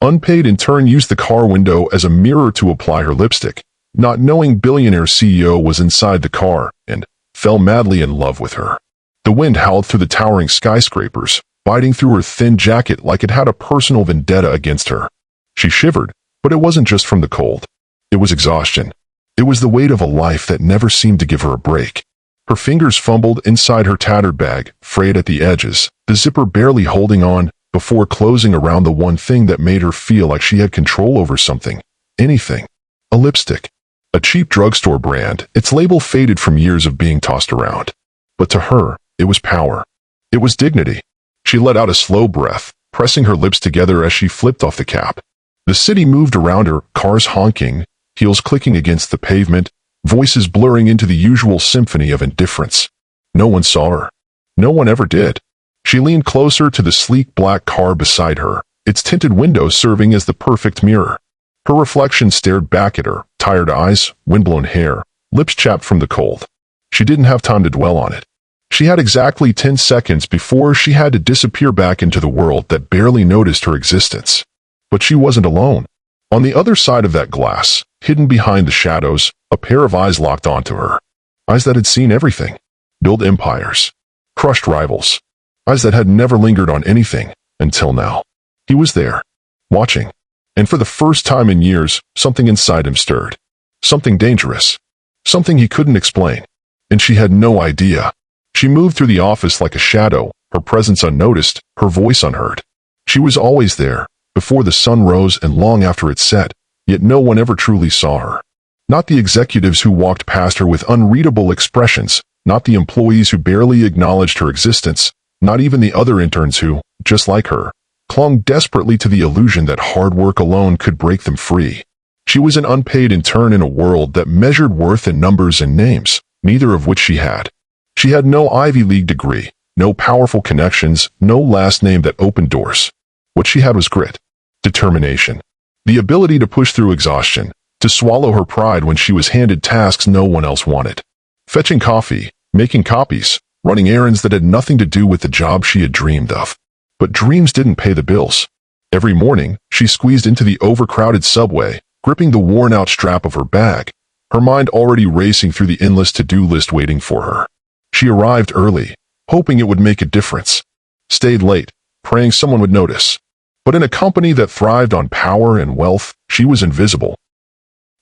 Unpaid Intern used the car window as a mirror to apply her lipstick. Not Knowing Billionaire CEO was inside the car and fell madly in love with her. The wind howled through the towering skyscrapers, biting through her thin jacket like it had a personal vendetta against her. She shivered, but it wasn't just from the cold. It was exhaustion. It was the weight of a life that never seemed to give her a break. Her fingers fumbled inside her tattered bag, frayed at the edges, the zipper barely holding on, before closing around the one thing that made her feel like she had control over something. Anything. A lipstick. A cheap drugstore brand, its label faded from years of being tossed around. But to her, it was power. It was dignity. She let out a slow breath, pressing her lips together as she flipped off the cap. The city moved around her, cars honking, heels clicking against the pavement, voices blurring into the usual symphony of indifference. No one saw her. No one ever did. She leaned closer to the sleek black car beside her, its tinted windows serving as the perfect mirror. Her reflection stared back at her, tired eyes, windblown hair, lips chapped from the cold. She didn't have time to dwell on it. She had exactly 10 seconds before she had to disappear back into the world that barely noticed her existence. But she wasn't alone. On the other side of that glass, hidden behind the shadows, a pair of eyes locked onto her. Eyes that had seen everything. Built empires. Crushed rivals. Eyes that had never lingered on anything, until now. He was there, watching. And for the first time in years, something inside him stirred. Something dangerous. Something he couldn't explain. And she had no idea. She moved through the office like a shadow, her presence unnoticed, her voice unheard. She was always there, before the sun rose and long after it set, yet no one ever truly saw her. Not the executives who walked past her with unreadable expressions, not the employees who barely acknowledged her existence, not even the other interns who, just like her, clung desperately to the illusion that hard work alone could break them free. She was an unpaid intern in a world that measured worth in numbers and names, neither of which she had. She had no Ivy League degree, no powerful connections, no last name that opened doors. What she had was grit, determination, the ability to push through exhaustion, to swallow her pride when she was handed tasks no one else wanted. Fetching coffee, making copies, running errands that had nothing to do with the job she had dreamed of. But dreams didn't pay the bills. Every morning, she squeezed into the overcrowded subway, gripping the worn-out strap of her bag, her mind already racing through the endless to-do list waiting for her. She arrived early, hoping it would make a difference. Stayed late, praying someone would notice. But in a company that thrived on power and wealth, she was invisible.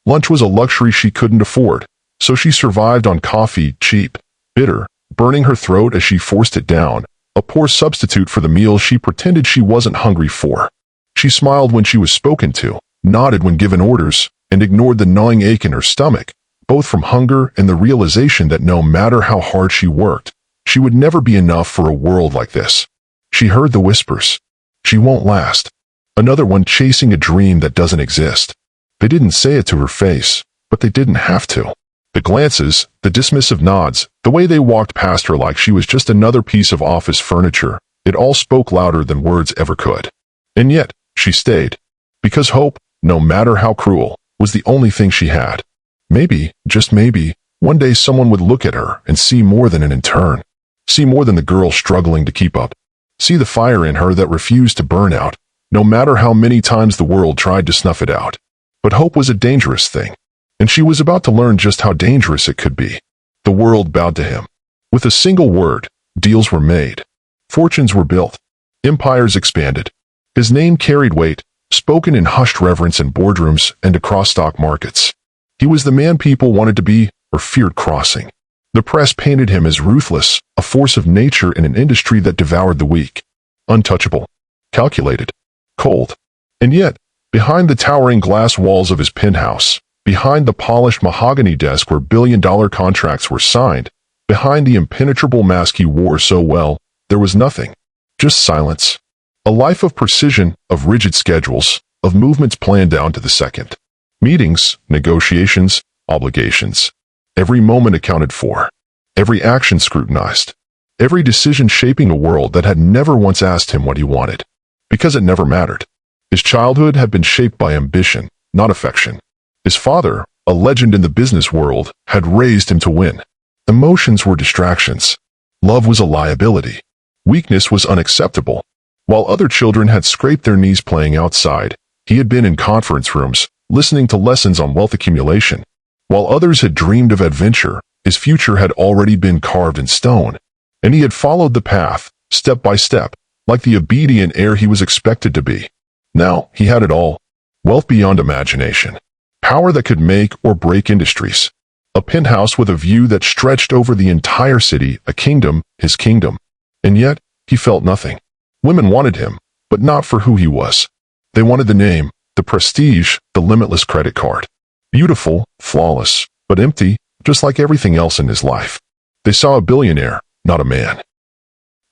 Lunch was a luxury she couldn't afford, so she survived on coffee, cheap, bitter, burning her throat as she forced it down, a poor substitute for the meal she pretended she wasn't hungry for. She smiled when she was spoken to, nodded when given orders, and ignored the gnawing ache in her stomach, both from hunger and the realization that no matter how hard she worked, she would never be enough for a world like this. She heard the whispers. She won't last. Another one chasing a dream that doesn't exist. They didn't say it to her face, but they didn't have to. The glances, the dismissive nods, the way they walked past her like she was just another piece of office furniture, it all spoke louder than words ever could. And yet, she stayed. Because hope, no matter how cruel, was the only thing she had. Maybe, just maybe, one day someone would look at her and see more than an intern. See more than the girl struggling to keep up. See the fire in her that refused to burn out, no matter how many times the world tried to snuff it out. But hope was a dangerous thing, and she was about to learn just how dangerous it could be. The world bowed to him. With a single word, deals were made. Fortunes were built. Empires expanded. His name carried weight, spoken in hushed reverence in boardrooms and across stock markets. He was the man people wanted to be or feared crossing. The press painted him as ruthless, a force of nature in an industry that devoured the weak. Untouchable. Calculated. Cold. And yet, behind the towering glass walls of his penthouse, behind the polished mahogany desk where billion-dollar contracts were signed, behind the impenetrable mask he wore so well, there was nothing. Just silence. A life of precision, of rigid schedules, of movements planned down to the second. Meetings, negotiations, obligations. Every moment accounted for. Every action scrutinized. Every decision shaping a world that had never once asked him what he wanted. Because it never mattered. His childhood had been shaped by ambition, not affection. His father, a legend in the business world, had raised him to win. Emotions were distractions. Love was a liability. Weakness was unacceptable. While other children had scraped their knees playing outside, He had been in conference rooms, listening to lessons on wealth accumulation. While others had dreamed of adventure, his future had already been carved in stone, and he had followed the path, step by step, like the obedient heir he was expected to be. Now, he had it all. Wealth beyond imagination. Power that could make or break industries. A penthouse with a view that stretched over the entire city, a kingdom, his kingdom. And yet, he felt nothing. Women wanted him, but not for who he was. They wanted the name, the prestige, the limitless credit card. Beautiful, flawless, but empty, just like everything else in his life. They saw a billionaire, not a man.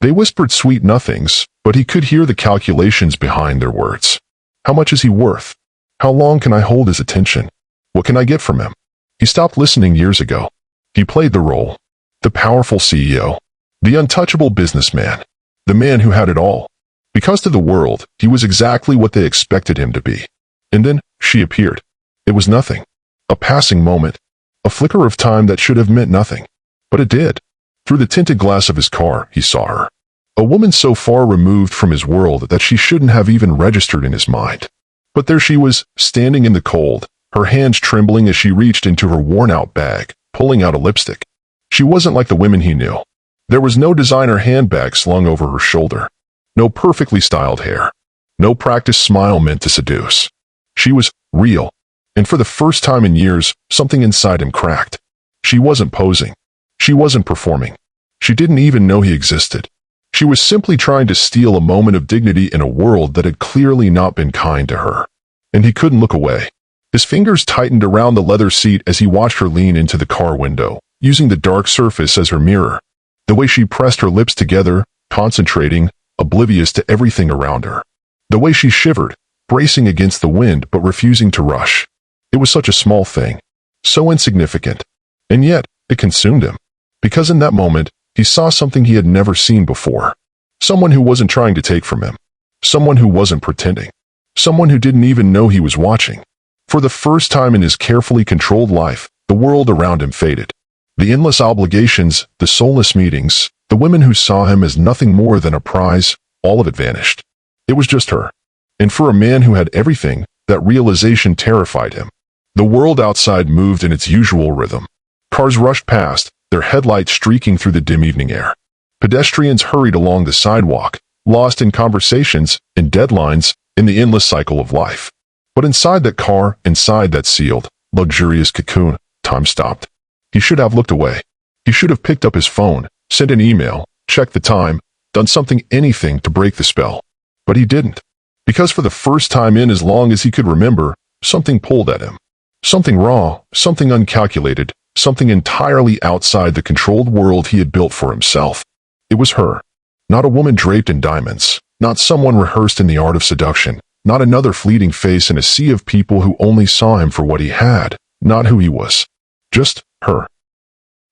They whispered sweet nothings, but he could hear the calculations behind their words. How much is he worth? How long can I hold his attention? What can I get from him? He stopped listening years ago. He played the role. The powerful CEO. The untouchable businessman. The man who had it all. Because to the world, he was exactly what they expected him to be. And then, she appeared. It was nothing. A passing moment. A flicker of time that should have meant nothing. But it did. Through the tinted glass of his car, he saw her. A woman so far removed from his world that she shouldn't have even registered in his mind. But there she was, standing in the cold, her hands trembling as she reached into her worn-out bag, pulling out a lipstick. She wasn't like the women he knew. There was no designer handbag slung over her shoulder. No perfectly styled hair. No practiced smile meant to seduce. She was real. And for the first time in years, something inside him cracked. She wasn't posing. She wasn't performing. She didn't even know he existed. She was simply trying to steal a moment of dignity in a world that had clearly not been kind to her. And he couldn't look away. His fingers tightened around the leather seat as he watched her lean into the car window, using the dark surface as her mirror. The way she pressed her lips together, concentrating, oblivious to everything around her. The way she shivered, bracing against the wind but refusing to rush. It was such a small thing. So insignificant. And yet, it consumed him. Because in that moment, he saw something he had never seen before. Someone who wasn't trying to take from him. Someone who wasn't pretending. Someone who didn't even know he was watching. For the first time in his carefully controlled life, the world around him faded. The endless obligations, the soulless meetings, the women who saw him as nothing more than a prize, all of it vanished. It was just her. And for a man who had everything, that realization terrified him. The world outside moved in its usual rhythm. Cars rushed past, their headlights streaking through the dim evening air. Pedestrians hurried along the sidewalk, lost in conversations, in deadlines, in the endless cycle of life. But inside that car, inside that sealed, luxurious cocoon, time stopped. He should have looked away. He should have picked up his phone, sent an email, checked the time, done something, anything to break the spell. But he didn't. Because for the first time in as long as he could remember, something pulled at him. Something raw, something uncalculated, something entirely outside the controlled world he had built for himself. It was her. Not a woman draped in diamonds, not someone rehearsed in the art of seduction, not another fleeting face in a sea of people who only saw him for what he had, not who he was. Just her.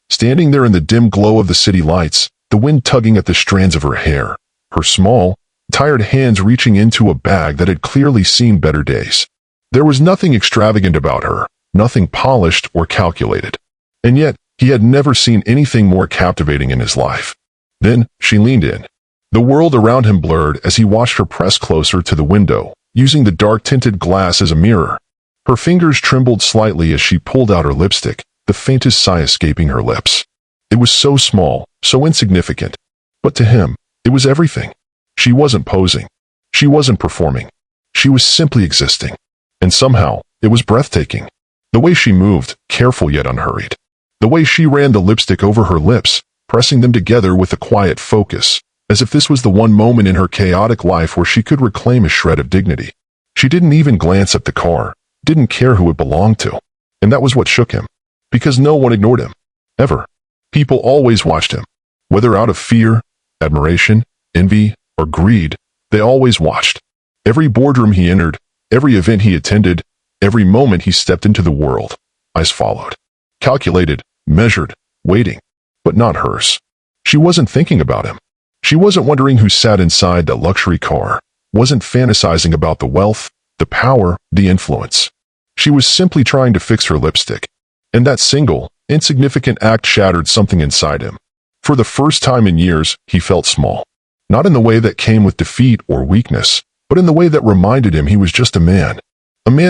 Standing there in the dim glow of the city lights, the wind tugging at the strands of her hair, her small, tired hands reaching into a bag that had clearly seen better days. There was nothing extravagant about her, nothing polished or calculated. And yet, he had never seen anything more captivating in his life. Then, she leaned in. The world around him blurred as he watched her press closer to the window, using the dark-tinted glass as a mirror. Her fingers trembled slightly as she pulled out her lipstick, the faintest sigh escaping her lips. It was so small, so insignificant. But to him, it was everything. She wasn't posing. She wasn't performing. She was simply existing. And somehow, it was breathtaking. The way she moved, careful yet unhurried. The way she ran the lipstick over her lips, pressing them together with a quiet focus, as if this was the one moment in her chaotic life where she could reclaim a shred of dignity. She didn't even glance at the car, didn't care who it belonged to. And that was what shook him. Because no one ignored him. Ever. People always watched him. Whether out of fear, admiration, envy, or greed, they always watched. Every boardroom he entered, every event he attended, every moment he stepped into the world, eyes followed. Calculated, measured, waiting. But not hers. She wasn't thinking about him. She wasn't wondering who sat inside that luxury car, wasn't fantasizing about the wealth, the power, the influence. She was simply trying to fix her lipstick. And that single, insignificant act shattered something inside him. For the first time in years, he felt small. Not in the way that came with defeat or weakness, but in the way that reminded him he was just a man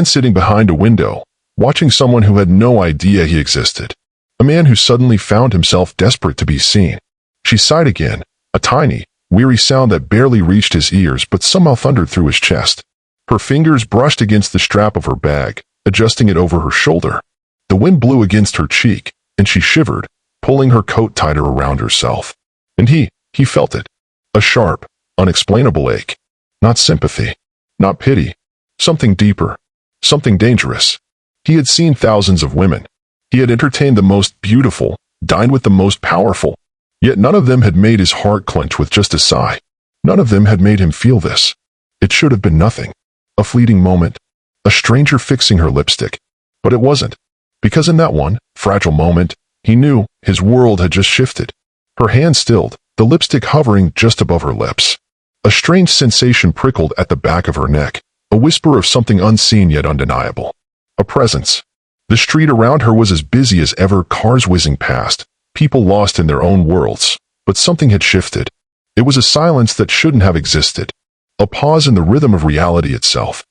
sitting behind a window, watching someone who had no idea he existed, a man who suddenly found himself desperate to be seen. She sighed again, a tiny, weary sound that barely reached his ears but somehow thundered through his chest. Her fingers brushed against the strap of her bag, adjusting it over her shoulder. The wind blew against her cheek, and she shivered, pulling her coat tighter around herself. And he felt it. A sharp, unexplainable ache. Not sympathy. Not pity. Something deeper. Something dangerous. He had seen thousands of women. He had entertained the most beautiful, dined with the most powerful. Yet none of them had made his heart clench with just a sigh. None of them had made him feel this. It should have been nothing. A fleeting moment. A stranger fixing her lipstick. But it wasn't. Because in that one, fragile moment, he knew his world had just shifted. Her hand stilled, the lipstick hovering just above her lips. A strange sensation prickled at the back of her neck, a whisper of something unseen yet undeniable. A presence. The street around her was as busy as ever, cars whizzing past, people lost in their own worlds, but something had shifted. It was a silence that shouldn't have existed, a pause in the rhythm of reality itself.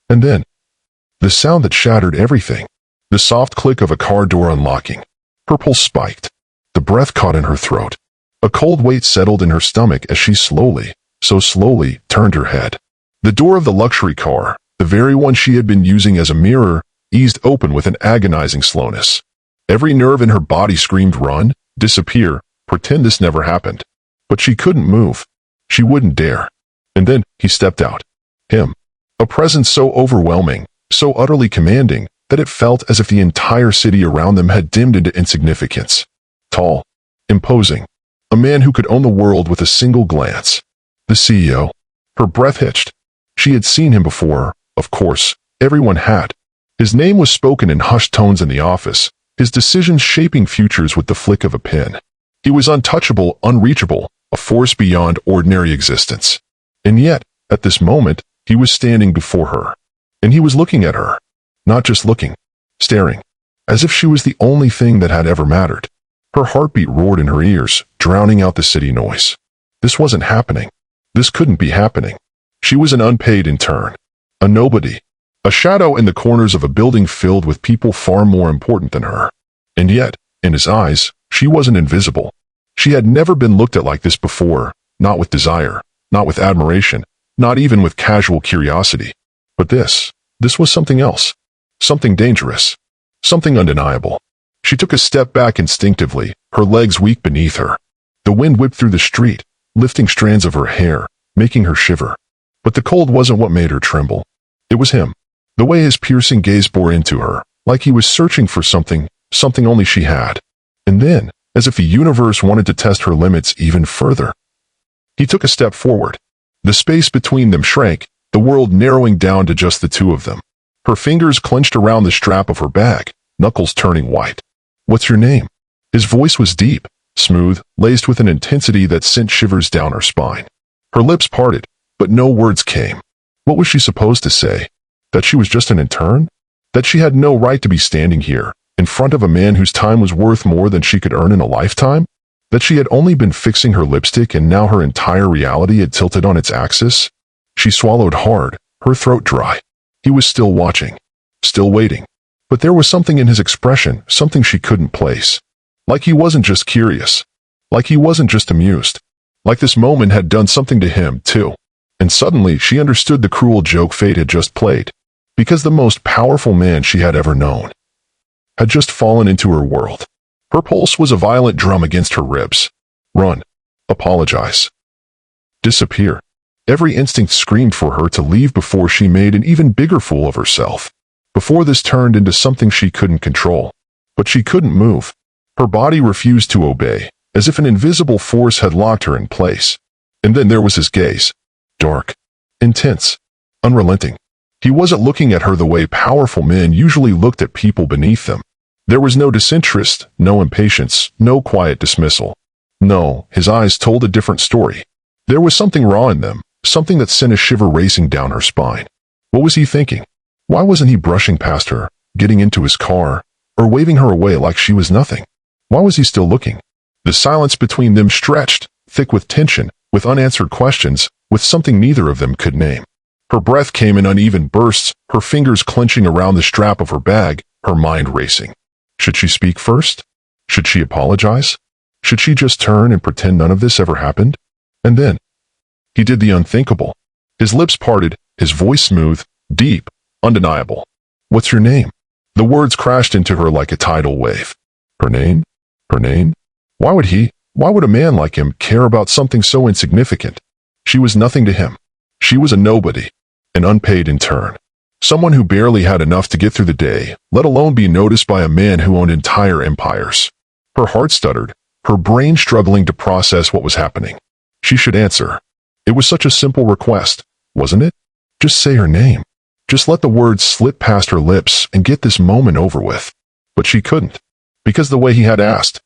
And then, the sound that shattered everything, the soft click of a car door unlocking. Her pulse spiked. The breath caught in her throat. A cold weight settled in her stomach as she slowly, so slowly, turned her head. The door of the luxury car, the very one she had been using as a mirror, eased open with an agonizing slowness. Every nerve in her body screamed run, disappear, pretend this never happened. But she couldn't move. She wouldn't dare. And then, he stepped out. Him. A presence so overwhelming, so utterly commanding, that it felt as if the entire city around them had dimmed into insignificance. Tall. Imposing. A man who could own the world with a single glance. The CEO. Her breath hitched. She had seen him before, of course, everyone had. His name was spoken in hushed tones in the office, his decisions shaping futures with the flick of a pen. He was untouchable, unreachable, a force beyond ordinary existence. And yet, at this moment, he was standing before her. And he was looking at her. Not just looking, staring, as if she was the only thing that had ever mattered. Her heartbeat roared in her ears, drowning out the city noise. This wasn't happening. This couldn't be happening. She was an unpaid intern. A nobody. A shadow in the corners of a building filled with people far more important than her. And yet, in his eyes, she wasn't invisible. She had never been looked at like this before, not with desire, not with admiration, not even with casual curiosity. But this was something else. Something dangerous. Something undeniable. She took a step back instinctively, her legs weak beneath her. The wind whipped through the street, lifting strands of her hair, making her shiver. But the cold wasn't what made her tremble. It was him. The way his piercing gaze bore into her, like he was searching for something only she had. And then, as if the universe wanted to test her limits even further, he took a step forward. The space between them shrank, the world narrowing down to just the two of them. Her fingers clenched around the strap of her bag, knuckles turning white. "What's your name?" His voice was deep, smooth, laced with an intensity that sent shivers down her spine. Her lips parted, but no words came. What was she supposed to say? That she was just an intern? That she had no right to be standing here, in front of a man whose time was worth more than she could earn in a lifetime? That she had only been fixing her lipstick and now her entire reality had tilted on its axis? She swallowed hard, her throat dry. He was still watching, still waiting. But there was something in his expression, something she couldn't place. Like he wasn't just curious. Like he wasn't just amused. Like this moment had done something to him, too. And suddenly she understood the cruel joke fate had just played. Because the most powerful man she had ever known had just fallen into her world. Her pulse was a violent drum against her ribs. Run. Apologize. Disappear. Every instinct screamed for her to leave before she made an even bigger fool of herself. Before this turned into something she couldn't control. But she couldn't move. Her body refused to obey, as if an invisible force had locked her in place. And then there was his gaze. Dark. Intense. Unrelenting. He wasn't looking at her the way powerful men usually looked at people beneath them. There was no disinterest, no impatience, no quiet dismissal. No, his eyes told a different story. There was something raw in them, something that sent a shiver racing down her spine. What was he thinking? Why wasn't he brushing past her, getting into his car, or waving her away like she was nothing? Why was he still looking? The silence between them stretched, thick with tension, with unanswered questions, with something neither of them could name. Her breath came in uneven bursts, her fingers clenching around the strap of her bag, her mind racing. Should she speak first? Should she apologize? Should she just turn and pretend none of this ever happened? And then, he did the unthinkable. His lips parted, his voice smooth, deep, undeniable. "What's your name?" The words crashed into her like a tidal wave. Her name? Her name? Why would a man like him care about something so insignificant? She was nothing to him. She was a nobody, an unpaid intern. Someone who barely had enough to get through the day, let alone be noticed by a man who owned entire empires. Her heart stuttered, her brain struggling to process what was happening. She should answer. It was such a simple request, wasn't it? Just say her name. Just let the words slip past her lips and get this moment over with. But she couldn't, because the way he had asked.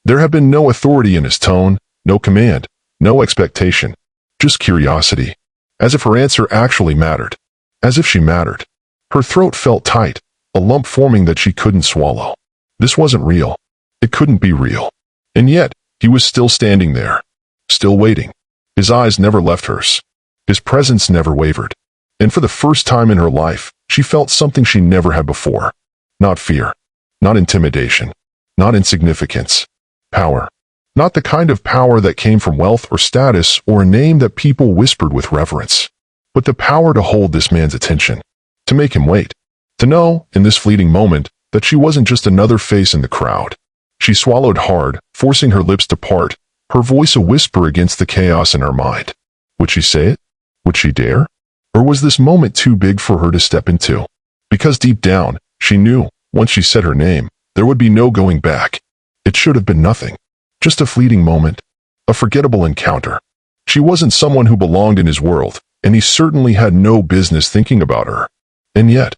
There had been no authority in his tone, no command, no expectation, just curiosity, as if her answer actually mattered, as if she mattered. Her throat felt tight, a lump forming that she couldn't swallow. This wasn't real. It couldn't be real. And yet, he was still standing there, still waiting. His eyes never left hers. His presence never wavered. And for the first time in her life, she felt something she never had before. Not fear, not intimidation, not insignificance. Power. Not the kind of power that came from wealth or status or a name that people whispered with reverence, but the power to hold this man's attention, to make him wait, to know, in this fleeting moment, that she wasn't just another face in the crowd. She swallowed hard, forcing her lips to part, her voice a whisper against the chaos in her mind. Would she say it? Would she dare? Or was this moment too big for her to step into? Because deep down, she knew, once she said her name, there would be no going back. It should have been nothing. Just a fleeting moment. A forgettable encounter. She wasn't someone who belonged in his world, and he certainly had no business thinking about her. And yet,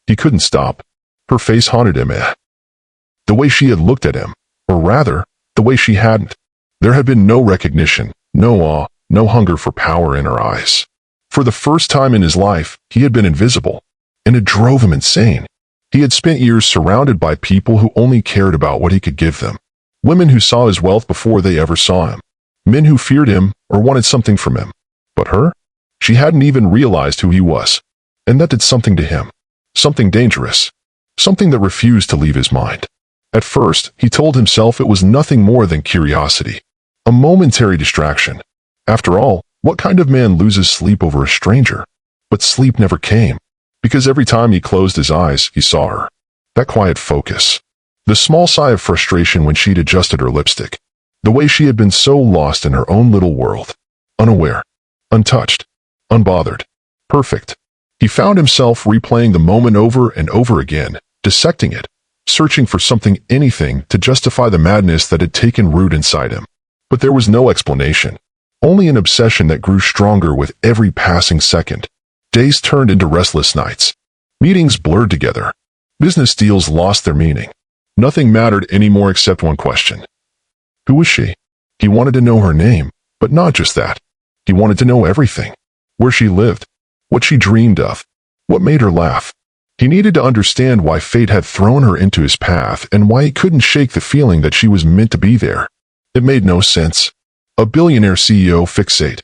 he couldn't stop. Her face haunted him. The way she had looked at him, or rather, the way she hadn't. There had been no recognition, no awe, no hunger for power in her eyes. For the first time in his life, he had been invisible, and it drove him insane. He had spent years surrounded by people who only cared about what he could give them. Women who saw his wealth before they ever saw him. Men who feared him or wanted something from him. But her? She hadn't even realized who he was. And that did something to him. Something dangerous. Something that refused to leave his mind. At first, he told himself it was nothing more than curiosity. A momentary distraction. After all, what kind of man loses sleep over a stranger? But sleep never came. Because every time he closed his eyes, he saw her. That quiet focus. The small sigh of frustration when she'd adjusted her lipstick. The way she had been so lost in her own little world. Unaware. Untouched. Unbothered. Perfect. He found himself replaying the moment over and over again, dissecting it, searching for something, anything, to justify the madness that had taken root inside him. But there was no explanation. Only an obsession that grew stronger with every passing second. Days turned into restless nights. Meetings blurred together. Business deals lost their meaning. Nothing mattered anymore except one question. Who was she? He wanted to know her name, but not just that. He wanted to know everything. Where she lived. What she dreamed of. What made her laugh. He needed to understand why fate had thrown her into his path and why he couldn't shake the feeling that she was meant to be there. It made no sense. A billionaire CEO fixate.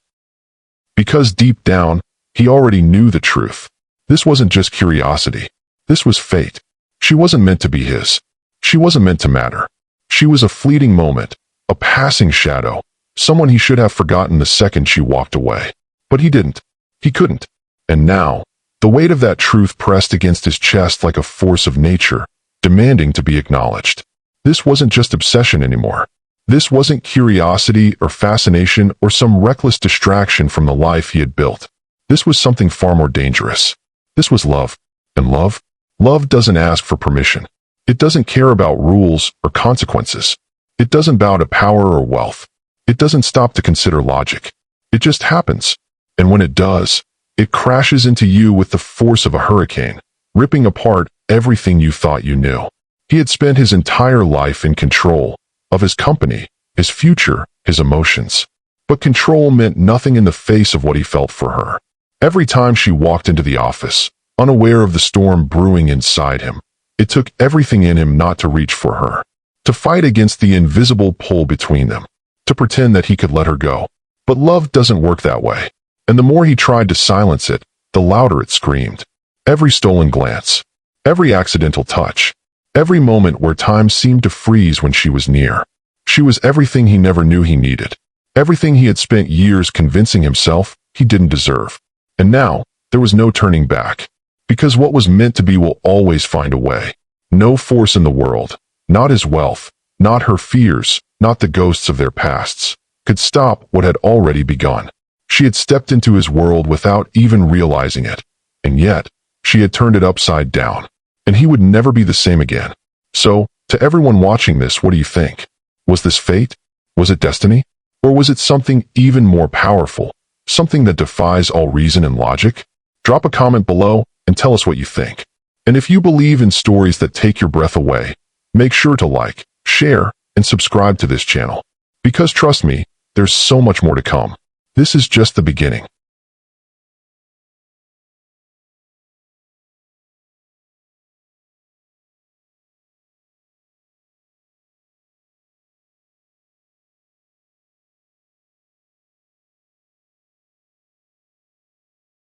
Because deep down, he already knew the truth. This wasn't just curiosity. This was fate. She wasn't meant to be his. She wasn't meant to matter. She was a fleeting moment, a passing shadow, someone he should have forgotten the second she walked away. But he didn't. He couldn't. And now, the weight of that truth pressed against his chest like a force of nature, demanding to be acknowledged. This wasn't just obsession anymore. This wasn't curiosity or fascination or some reckless distraction from the life he had built. This was something far more dangerous. This was love. And love doesn't ask for permission. It doesn't care about rules or consequences. It doesn't bow to power or wealth. It doesn't stop to consider logic. It just happens. And when it does, it crashes into you with the force of a hurricane, ripping apart everything you thought you knew. He had spent his entire life in control of his company, his future, his emotions. But control meant nothing in the face of what he felt for her. Every time she walked into the office, unaware of the storm brewing inside him, it took everything in him not to reach for her, to fight against the invisible pull between them, to pretend that he could let her go. But love doesn't work that way. And the more he tried to silence it, the louder it screamed. Every stolen glance, every accidental touch, every moment where time seemed to freeze when she was near. She was everything he never knew he needed. Everything he had spent years convincing himself he didn't deserve. And now, there was no turning back. Because what was meant to be will always find a way. No force in the world, not his wealth, not her fears, not the ghosts of their pasts, could stop what had already begun. She had stepped into his world without even realizing it. And yet, she had turned it upside down. And he would never be the same again. So, to everyone watching this, what do you think? Was this fate? Was it destiny? Or was it something even more powerful? Something that defies all reason and logic? Drop a comment below and tell us what you think. And if you believe in stories that take your breath away, make sure to like, share, and subscribe to this channel. Because trust me, there's so much more to come. This is just the beginning.